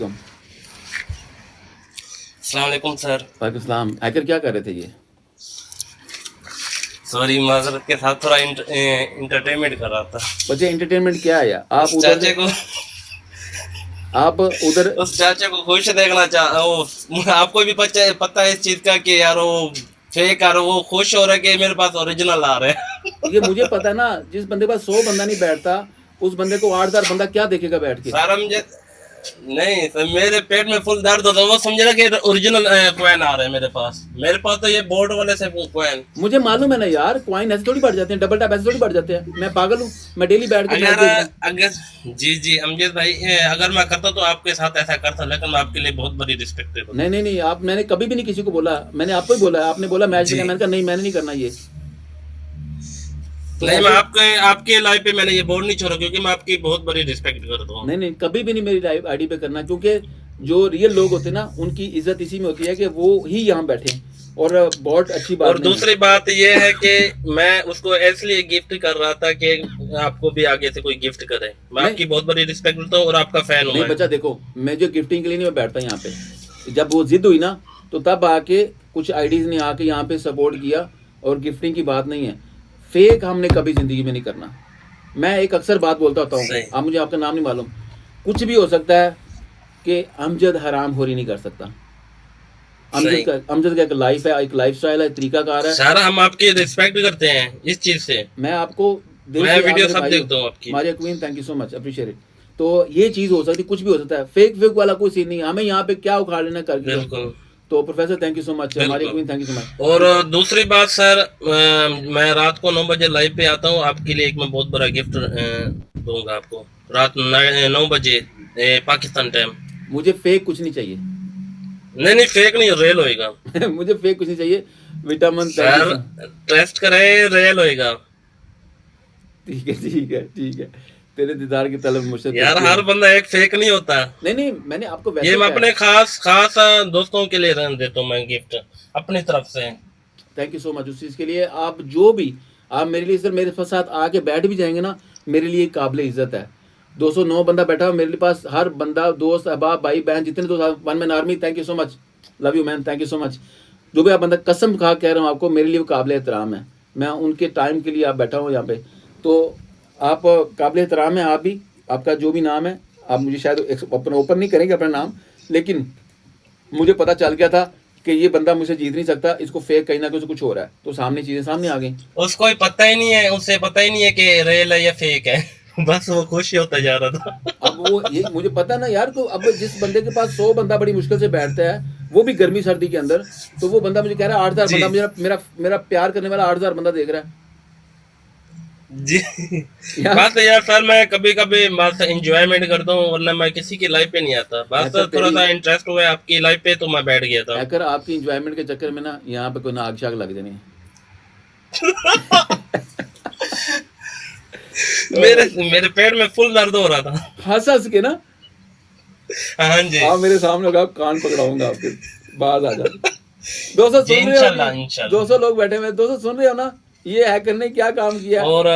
तुम। अस्सलाम वालेकुम सर। वालेकुम सलाम। हैकर क्या कर रहे थे ये? सॉरी, माजरत के साथ थोड़ा इंटरटेनमेंट कर रहा था। बच्चे एंटरटेनमेंट क्या है यार? उस चाचे को आप उधर। उस चाचे को खुश देखना चाह वो आपको भी पता है इस चीज का कि यार वो फेक आ रहा, वो खुश हो रहा है कि मेरे पास ओरिजिनल आ रहा है। ये मुझे पता है ना, जिस बंदे के पास 100 बंदा नहीं बैठता, उस बंदे को 8,000 बंदा क्या देखेगा बैठ के? सर मुझे नहीं सर, मेरे पेट में फुल दर्द होता है, वो समझ रहा कि ओरिजिनल कॉइन आ रहा है मेरे पास तो ये बोर्ड वाले से कॉइन। मुझे मालूम है ना यार, कॉइन ऐसे थोड़ी बढ़ जाते हैं, डबल टैप ऐसे थोड़ी बढ़ जाते हैं। मैं पागल हूँ? मैं डेली बैठ के मैच अगर देखता हूँ। अगर जी जी अमजद भाई, अगर मैं करता तो आपके साथ ऐसा करता, लेकिन मैं आपके लिए बहुत बड़ी रिस्पेक्ट देता हूँ। नहीं नहीं नहीं, आप मैंने कभी भी नहीं किसी को बोला। मैंने आपको ही बोला, आपने बोला मैच जी देखना, मैंने कहा नहीं, मैंने नहीं करना ये। तो नहीं, मैं ऐसे। आपके आपके लाइफ पे मैंने ये बोर्ड नहीं छोड़ा, क्योंकि मैं आपकी बहुत बड़ी रिस्पेक्ट करता हूँ। नहीं नहीं, कभी भी नहीं मेरी लाइव आईडी पे करना, क्योंकि जो रियल लोग होते हैं ना, उनकी इज्जत इसी में होती है कि वो ही यहाँ बैठे। और बहुत अच्छी बात और नहीं है। दूसरी बात ये है कि मैं उसको इसलिए गिफ्ट कर रहा था कि आपको भी आगे से कोई गिफ्ट करे। मैं नहीं आपकी बहुत बड़ी रिस्पेक्ट करता हूँ और आपका फैन हूँ नहीं मैं। बच्चा, देखो, मैं जो गिफ्टिंग के लिए नहीं मैं बैठता यहाँ पे। जब वो जिद हुई ना, तो तब आके कुछ आईडीज ने आके यहाँ पे सपोर्ट किया। और गिफ्टिंग की बात नहीं है। फेक हमने कभी जिंदगी में नहीं करना। मैं एक अक्सर बात बोलता होता हूँ, सही आप मुझे आपका नाम नहीं मालूम। कुछ भी हो सकता है कि अमजद हराम खोरी नहीं कर सकता। सही। अमजद का एक लाइफ है, एक लाइफ स्टाइल है, तरीकाकार है। सर हम आपकी रिस्पेक्ट करते हैं इस चीज से। मैं आपको दिल मैं से, आप वीडियो मेरे सब भाई हो। देखता हूँ आपकी। Maria queen, thank you so much, appreciate it. तो ये चीज़ हो सकती, कुछ भी हो सकता है। फेक फेक वाला कोई सीन नहीं है। हमें यहाँ पे क्या उखाड़ लेना करके दो। बिल्कुल तो professor, thank you so much, Maria queen, thank you so बिल्कुल। और मच। दूसरी बात सर, मैं रात को 9 बजे लाइव पे आता हूँ, आपके लिए एक मैं बहुत बड़ा गिफ्ट दूंगा आपको। रात 9 बजे पाकिस्तान टाइम। मुझे फेक कुछ नहीं चाहिए। नहीं नहीं, फेक नहीं, रियल होएगा। मुझे फेक कुछ नहीं चाहिए। Vitamin, thank you sir so. Test करें, रियल होएगा। ठीक है ठीक है ठीक है। तेरे दीदार की तलब मुझसे यार तुझसे हर है। बंदा एक फेक नहीं होता। नहीं नहीं, मैंने आपको ये वैसे मैं कहा अपने है। खास खास दोस्तों के लिए रन देता हूँ, मैं गिफ्ट अपनी तरफ से। थैंक यू सो मच उस चीज़ के लिए। आप जो भी, आप मेरे लिए सर, मेरे साथ आके बैठ भी जाएंगे ना, मेरे लिए काबिल इज्जत है। 209 बंदा बैठा हो मेरे पास, हर बंदा, दोस्त, अहबाब, भाई बहन, जितने दोस्त, one man army, thank you so much. Love you man, thank you so much. जो भी आप बंदा, कसम खा कह रहा हूँ आपको, मेरे लिए वो काबिल एहतराम है। मैं उनके टाइम के लिए आप बैठा हूँ यहाँ पे। तो आप काबिल एहतराम है, आप भी। आपका जो भी नाम है, आप मुझे शायद ओपन ओपन नहीं करेंगे अपना नाम, लेकिन मुझे पता चल गया था कि ये बंदा मुझसे जीत नहीं सकता, इसको फेक कहीं ना कहीं से कुछ हो रहा है, तो सामने चीजें सामने आ गई। उसको ही पता ही नहीं है, उसे पता ही नहीं है कि रियल है या फेक है। बस वो खुश ही होता जा रहा था। अब वो, ये मुझे पता है ना यार को, अब जिस बंदे के पास 100 बंदा बड़ी मुश्किल से बैठता है, वो भी गर्मी सर्दी के अंदर, तो वो बंदा मुझे कह रहा है 8,000 जी बंदा, मेरा मेरा मेरा प्यार करने वाला 8,000 बंदा देख रहा है जी। यार। बात है यार सर, मैं कभी कभी बस इंजॉयमेंट करता हूँ, वरना मैं किसी की लाइफ पे नहीं आता। बस हैकर थोड़ा तेरी, सा इंटरेस्ट हुआ है आपकी लाइफ पे, तो मैं बैठ गया था। हैकर आपकी इंजॉयमेंट के चक्कर में ना, यहाँ पे कोई ना आग शाग लग जानी है। मेरे मेरे पेट में फुल दर्द हो रहा था। हंस हंस के ना। हाँ जी। आप मेरे सामने होगा, कान पकड़ाऊंगा आपके, बाज आ जाते। 200 जी सुन रहे हो इंशाल्लाह नहीं? इंशाल्लाह। 200 लोग बैठे हुए, 200 सुन रहे हो ना? ये हैकर ने क्या काम किया? और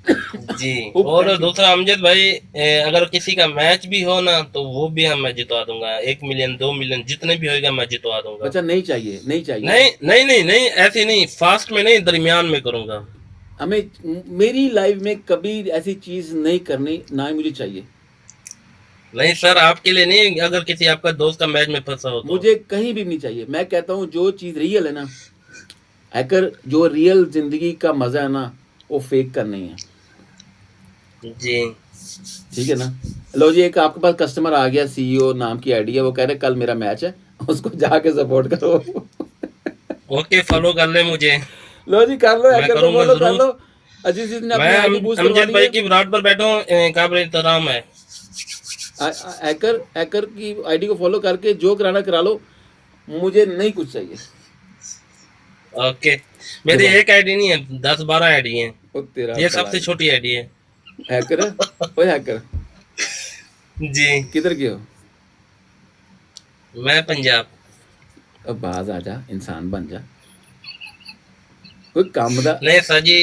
जी, उप, और थैंक यू। दूसरा अमजद भाई, अगर किसी का मैच भी हो ना, तो वो भी हम मैं जितवा दूंगा। 1 मिलियन 2 मिलियन जितने भी होएगा मैं जितवा दूंगा। बच्चा नहीं चाहिए, नहीं चाहिए। नहीं नहीं नहीं नहीं, ऐसे नहीं, फास्ट में नहीं, दरमियान में करूंगा। हमें, मेरी लाइफ में कभी ऐसी चीज नहीं करनी, ना ही मुझे चाहिए। नहीं सर, आपके लिए नहीं, अगर किसी आपका दोस्त का मैच में फंसा हो तो। मुझे कहीं भी नहीं चाहिए। मैं कहता हूँ जो चीज रियल है ना, हैकर, जो रियल जिंदगी का मजा है ना, वो फेक का नहीं है। जी ठीक है ना? लो जी, एक आपके पास कस्टमर आ गया, सीईओ नाम की आईडी है, वो कह रहे कल मेरा मैच है, उसको जाके सपोर्ट करो। ओके, फॉलो कर ले मुझे। लो जी, कर लो, मैं हैकर को करूंगा फॉलो कर जरूर। लो। अजीज जी ने मैं अपनी आईडी बूस्ट करवा अमजद ली भाई है। की विराट पर बैठा हूँ, काबिल एहतराम है। हैकर हैकर की आईडी को फॉलो करके जो कराना करा लो। मुझे नहीं कुछ चाहिए। ओके। मेरी देखो, एक आईडी नहीं है, 10 12 आईडी है। वो तेरा ये भला सबसे है। छोटी आईडी है। हैकर है? ओए हैकर, जी। किधर के हो? मैं पंजाब। अब बाज आ जा, इंसान बन जा, कोई काम दा। नहीं सर जी,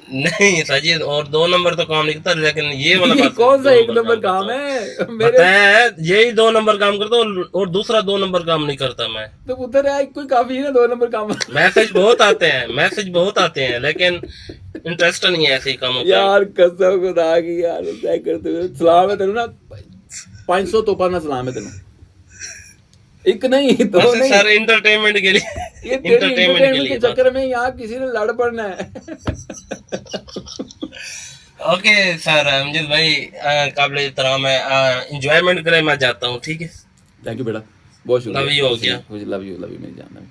नहीं साजिद, और 2 नंबर तो काम नहीं करता, लेकिन ये वाला ये बात कौन सा 2 एक नंबर करता काम हूँ। है मेरे? बताया है, यही 2 नंबर काम करता हूँ, और दूसरा 2 नंबर काम नहीं करता मैं। तो उधर है कोई काफी है ना 2 नंबर काम। मैसेज बहुत आते हैं, मैसेज बहुत आते हैं, लेकिन इंटरेस्ट नहीं है ऐसे ही कामों पे। यार कसम खुदा की यार, क्या करते हो? सलाम है तेनू ना, 500 तोपा ना सलाम है तेनू, एक नहीं दो बस नहीं। सर एंटरटेनमेंट के लिए, ये तेरी एंटरटेनमेंट के इंटरटेनमेंट के लिए बात। चक्कर में यहाँ किसी ने लड़ पड़ना है। ओके सर अमजद भाई, काबिल एहतराम है, इंजॉयमेंट करे, मैं जाता हूँ, ठीक है। थैंक यू बेटा, बहुत लव शुक्रिया, यू हो खुश गया। रहिए, खुश, लव यू मेरी जान।